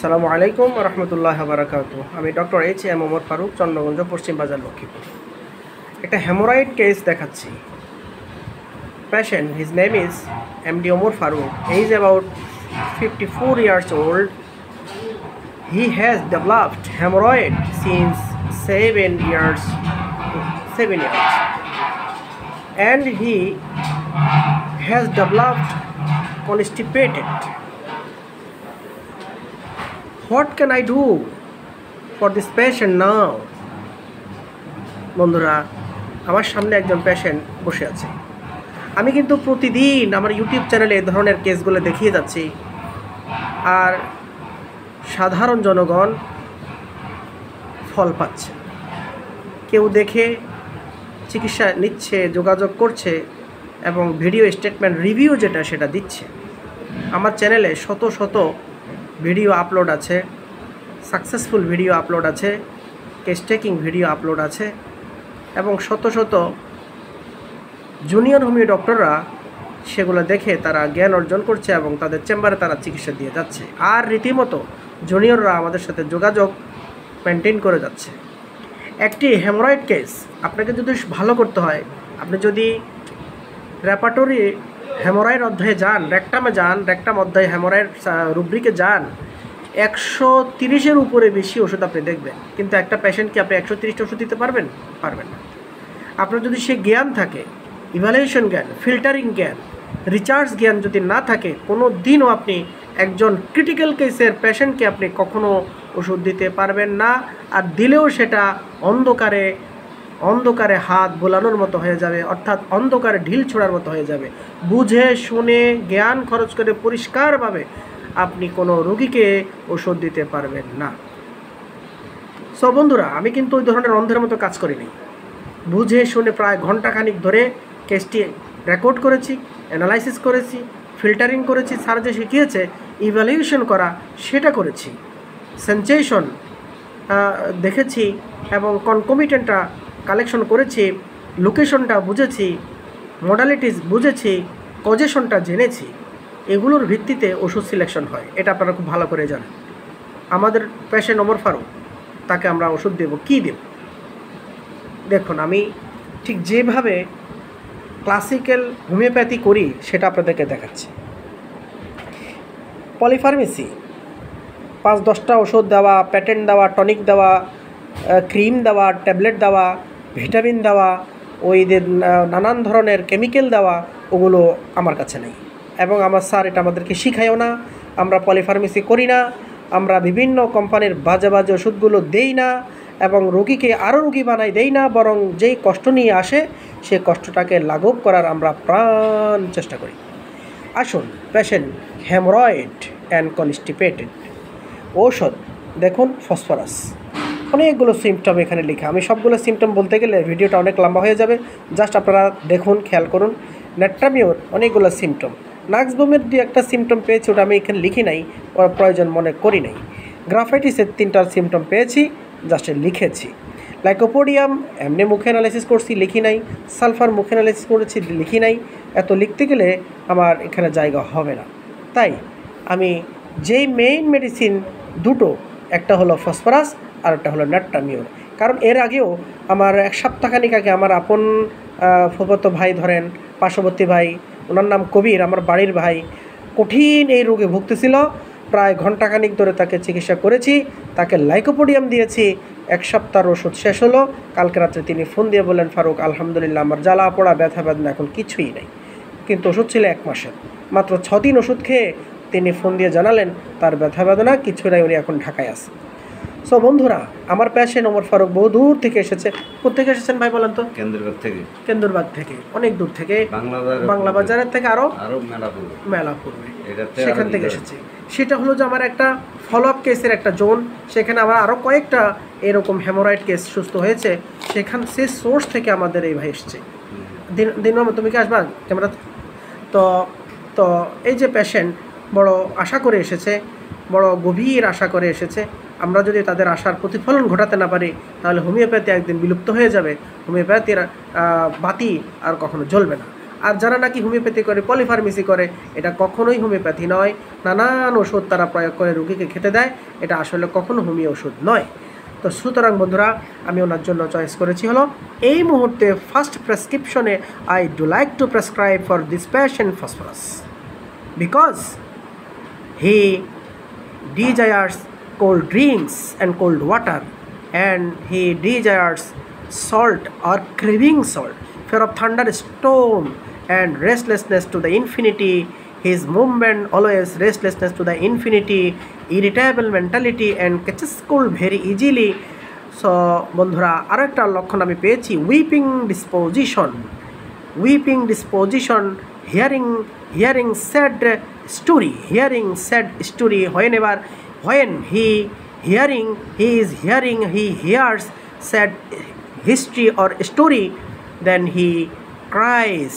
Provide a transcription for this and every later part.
আসসালামু আলাইকুম রহমতুল্লাহ বারাকাতু। আমি doctor H M Omar Farooq, Chandraganj, Paschim Bazar, Lakshmipur. একটা হেমোরয়েড কেস দেখাচ্ছি। Patient, his name is MD Omar Farooq. He is about 54 years old. He has developed hemorrhoid since 7 years, and he has developed constipated. What can I do for this patient now? বন্ধুরা, আমার সামনে একজন patient বসে আছে। আমি কিন্তু প্রতিদিন আমার ইউটিউব চ্যানেলে এই ধরনের কেসগুলো দেখিয়ে যাচ্ছি, আর সাধারণ জনগণ ফল পাচ্ছে। কেউ দেখে চিকিৎসা নিচ্ছে, যোগাযোগ করছে এবং ভিডিও স্টেটমেন্ট রিভিউ যেটা সেটা দিচ্ছে। আমার চ্যানেলে শত শত ভিডিও আপলোড আছে, সাকসেসফুল ভিডিও আপলোড আছে, কেস টেকিং ভিডিও আপলোড আছে, এবং শত শত জুনিয়র হোমিও ডক্টররা সেগুলো দেখে তারা জ্ঞান অর্জন করছে এবং তাদের চেম্বারে তারা চিকিৎসা দিয়ে যাচ্ছে। আর রীতিমতো জুনিয়ররা আমাদের সাথে যোগাযোগ মেনটেন করে যাচ্ছে। একটি হেমোরয়েড কেস আপনাকে যদি ভালো করতে হয়, আপনি যদি রেপার্টরি হেমোরয়েড অধ্যায়ে যান, রেকটামে যান, রেকটাম অধ্যায়ে হেমোরয়েড রুব্রিকে যান, 130-এর উপরে বেশি ওষুধ আপনি দেখবেন। কিন্তু একটা পেশেন্টকে আপনি 130টা ওষুধ দিতে পারবেন? পারবেন না। আপনার যদি সে জ্ঞান থাকে, ইভ্যালুয়েশন জ্ঞান, ফিল্টারিং জ্ঞান, রিচার্জ জ্ঞান যদি না থাকে, কোনো দিনও আপনি একজন ক্রিটিক্যাল কেসের পেশেন্টকে আপনি কখনো ওষুধ দিতে পারবেন না। আর দিলেও সেটা অন্ধকারে হাত বোলানোর মতো হয়ে যাবে, অর্থাৎ অন্ধকারে ঢিল ছোড়ার মতো হয়ে যাবে। বুঝে শুনে জ্ঞান খরচ করে পরিষ্কারভাবে আপনি কোনো রোগীকে ওষুধ দিতে পারবেন না। সো বন্ধুরা, আমি কিন্তু ওই ধরনের অন্ধের মতো কাজ করিনি। বুঝে শুনে প্রায় ঘন্টাখানিক ধরে কেসটি রেকর্ড করেছি, অ্যানালাইসিস করেছি, ফিল্টারিং করেছি, স্যার যে শিখিয়েছে ইভ্যালুয়েশন করা সেটা করেছি, সেন্সেশন দেখেছি এবং কনকমিটেন্টটা কালেকশন করেছি, লোকেশনটা বুঝেছি, মডালিটিস বুঝেছি, কজেশনটা জেনেছি। এগুলোর ভিত্তিতে ওষুধ সিলেকশন হয়। এটা আপনারা খুব ভালো করে জানেন। আমাদের পেশেন্ট ওমর ফারুক, তাকে আমরা ওষুধ দেব। কী দেব? দেখুন, আমি ঠিক যেভাবে ক্লাসিক্যাল হোমিওপ্যাথি করি সেটা আপনাদেরকে দেখাচ্ছি। পলিফার্মেসি, 5-10টা ওষুধ দেওয়া, প্যাটেন্ট দেওয়া, টনিক দেওয়া, ক্রিম দেওয়া, ট্যাবলেট দেওয়া, ভিটামিন দেওয়া, ওই যে নানান ধরনের কেমিক্যাল দেওয়া, ওগুলো আমার কাছে নেই। এবং আমার স্যার এটা আমাদেরকে শিখায়ও না। আমরা পলিফার্মেসি করি না, আমরা বিভিন্ন কোম্পানির বাজে বাজে ওষুধগুলো দেই না এবং রোগীকে আরও রোগী বানাই দেই না, বরং যেই কষ্ট নিয়ে আসে সে কষ্টটাকে লাঘব করার আমরা প্রাণ চেষ্টা করি। আসুন, পেশেন্ট হেমোরয়েড অ্যান্ড কনস্টিপেটেড, ঔষধ দেখুন ফসফরাস। অনেকগুলো সিমটম এখানে লেখা। আমি সবগুলো সিমটম বলতে গেলে ভিডিওটা অনেক লম্বা হয়ে যাবে। জাস্ট আপনারা দেখুন, খেয়াল করুন। নেট্রামিওর অনেকগুলো সিমটম। নাক্সবোমের 2-একটা সিমটম পেয়েছি, ওটা আমি এখানে লিখি নাই, ওর প্রয়োজন মনে করি নাই। গ্রাফাইটিসের 3টার সিমটম পেয়েছি, জাস্ট লিখেছি। লাইকোপোডিয়াম এমনি মুখে অ্যানালাইসিস করছি, লিখি নাই। সালফার মুখে অ্যানালাইসিস করেছি, লিখি নাই। এত লিখতে গেলে আমার এখানে জায়গা হবে না। তাই আমি যেই মেইন মেডিসিন দুটো, একটা হলো ফসফরাস আর একটা হলো নেট্রামিওর। কারণ এর আগেও আমার 1 সপ্তাহখানিক আগে আমার আপন ফুফাতো ভাই, ধরেন পার্শ্ববর্তী ভাই, ওনার নাম কবির, আমার বাড়ির ভাই, কঠিন এই রোগে ভুগতেছিল। প্রায় ঘন্টাখানিক ধরে তাকে চিকিৎসা করেছি, তাকে লাইকোপোডিয়াম দিয়েছি। 1 সপ্তাহের ওষুধ শেষ হলো। কালকে রাত্রে তিনি ফোন দিয়ে বললেন, ফারুক আলহামদুলিল্লাহ, আমার জ্বালা পোড়া ব্যথা বেদনা এখন কিছুই নেই। কিন্তু ওষুধ ছিল 1 মাসের। মাত্র 6 দিন ওষুধ খেয়ে তিনি ফোন দিয়ে জানালেন তার ব্যথা বেদনা কিছু নাই, উনি এখন ঢাকায় আছে। সো বন্ধুরা, আমার পেশেন্ট ওমর ফারুক বহু দূর থেকে এসেছে। কোথেকে এসেছেন ভাই বলেন তো? কেন্দ্রবাগ থেকে, অনেক দূর থেকে, বাংলা বাজারের থেকে আরও মেলা পূর্বে সেখান থেকে এসেছে। সেটা হলো যে আমার একটা ফলো আপ কেসের একটা জোন, সেখানে আমার আরও কয়েকটা এরকম হেমোরয়েড কেস সুস্থ হয়েছে। সে সোর্স থেকে আমাদের এই ভাই এসছে। দিনমামা, তুমি কি আসবা ক্যামেরা? তো এই যে পেশেন্ট বড় আশা করে এসেছে, বড় গভীর আশা করে এসেছে। আমরা যদি তাদের আশার প্রতিফলন ঘটাতে না পারি, তাহলে হোমিওপ্যাথি একদিন বিলুপ্ত হয়ে যাবে। হোমিওপ্যাথির বাতি আর কখনো জ্বলবে না। আর যারা নাকি হোমিওপ্যাথি করে, পলিফার্মেসি করে, এটা কখনোই হোমিওপ্যাথি নয়। নানান ওষুধ তারা প্রয়োগ করে রুগীকে খেতে দেয়, এটা আসলে কখনো হোমিও ওষুধ নয়। তো সুতরাং বন্ধুরা, আমি ওনার জন্য চয়েস করেছি হলো এই মুহূর্তে ফার্স্ট প্রেসক্রিপশনে I do like to prescribe for this patient phosphorus, because he desires cold drinks and cold water, and he desires salt or craving salt, fear of thunderstorm and restlessness to the infinity, his movement always restlessness to the infinity, irritable mentality and catches cold very easily. So বন্ধুরা, আরও একটা লক্ষণ আমি পেয়েছি, weeping disposition, hearing sad story, when he hears sad history or story, then he cries,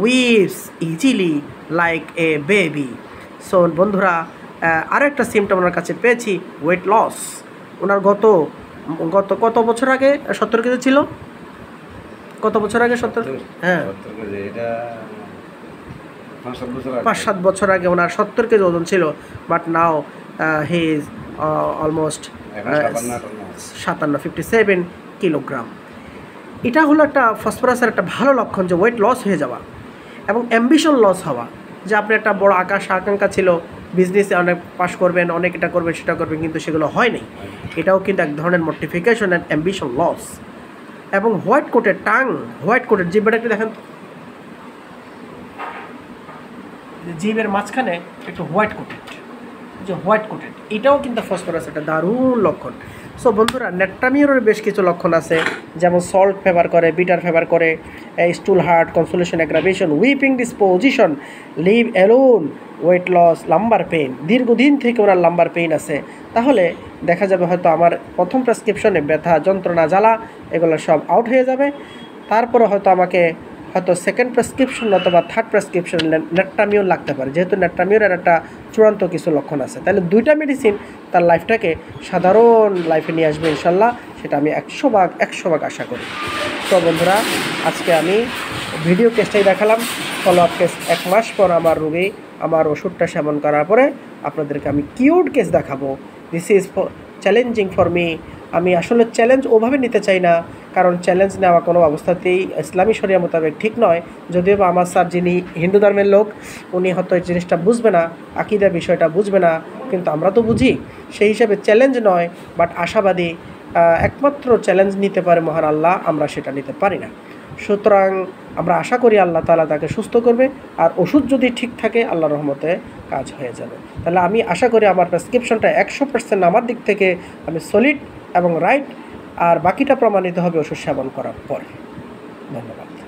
weeps easily like a baby. So বন্ধুরা, আরেকটা symptom ওনার কাছে পেয়েছি, ওয়েট লস। ওনার গত কত বছর আগে 70 কেজি ছিল? কত বছর আগে 70? হ্যাঁ, 5-7 বছর আগে ওনার 70 কেজি ওজন ছিল, but now he is almost 57 kilogram. এটা হলো একটা ফসফরাসের একটা ভালো লক্ষণ, যে ওয়েট লস হয়ে যাওয়া এবং অ্যাম্বিশন লস হওয়া, যে আপনি একটা বড় আকাঙ্ক্ষা ছিল, বিজনেসে অনেক পাস করবেন, অনেক এটা করবেন সেটা করবেন, কিন্তু সেগুলো হয়নি। এটাও কিন্তু এক ধরনের মোটিফিকেশন অ্যান্ড অ্যাম্বিশন লস। এবং হোয়াইট কোটের জিভটা একটু দেখেন, জিভের মাঝখানে একটু হোয়াইট কোটেড, এটাও কিন্তু ফসফরাস একটা দারুণ লক্ষণ। সো বন্ধুরা, নেট্রামিওরের বেশ কিছু লক্ষণ আছে, যেমন সল্ট ফেভার করে, বিটার ফেভার করে, stool hard, consolation aggravation, weeping disposition, leave alone, weight loss, lumbar pain, দীর্ঘদিন থেকে ওনার লাম্বার পেইন আছে। তাহলে দেখা যাবে হয়তো আমার প্রথম প্রেসক্রিপশনে ব্যথা, যন্ত্রণা, জ্বালা এগুলো সব আউট হয়ে যাবে। তারপরে হয়তো সেকেন্ড প্রেসক্রিপশন অথবা থার্ড প্রেসক্রিপশন নেট্রামিওর লাগতে পারে, যেহেতু নেট্রামিওরের একটা চূড়ান্ত কিছু লক্ষণ আছে। তাহলে 2টা মেডিসিন তার লাইফটাকে সাধারণ লাইফে নিয়ে আসবে ইনশাল্লাহ, সেটা আমি 100 ভাগ আশা করি। তো বন্ধুরা, আজকে আমি ভিডিও কেসটাই দেখালাম, ফলো আপ কেস 1 মাস পর আমার রোগী আমার ওষুধটা সেবন করার পরে আপনাদেরকে আমি কিউড কেস দেখাবো। This is challenging for me. আমি আসলে চ্যালেঞ্জ ওভাবে নিতে চাই না, কারণ চ্যালেঞ্জ নেওয়া কোনো অবস্থাতেই ইসলামী শরিয়া মোতাবেক ঠিক নয়। যদিও বা আমার স্যার, যিনি হিন্দু ধর্মের লোক, উনি হয়তো এই জিনিসটা বুঝবে না, আকিদা বিষয়টা বুঝবে না, কিন্তু আমরা তো বুঝি। সেই হিসাবে চ্যালেঞ্জ নয়, বাট আশাবাদী। একমাত্র চ্যালেঞ্জ নিতে পারে মহান আল্লাহ, আমরা সেটা নিতে পারি না। সুতরাং আমরা আশা করি আল্লাহ তাআলা তাকে সুস্থ করবে, আর ওষুধ যদি ঠিক থাকে আল্লাহর রহমতে কাজ হয়ে যাবে। তাহলে আমি আশা করি আমার প্রেসক্রিপশনটা 100% আমার দিক থেকে আমি সলিড এবং রাইট, আর বাকিটা প্রমাণিত হবে ওষুধ সেবন করার পর। ধন্যবাদ।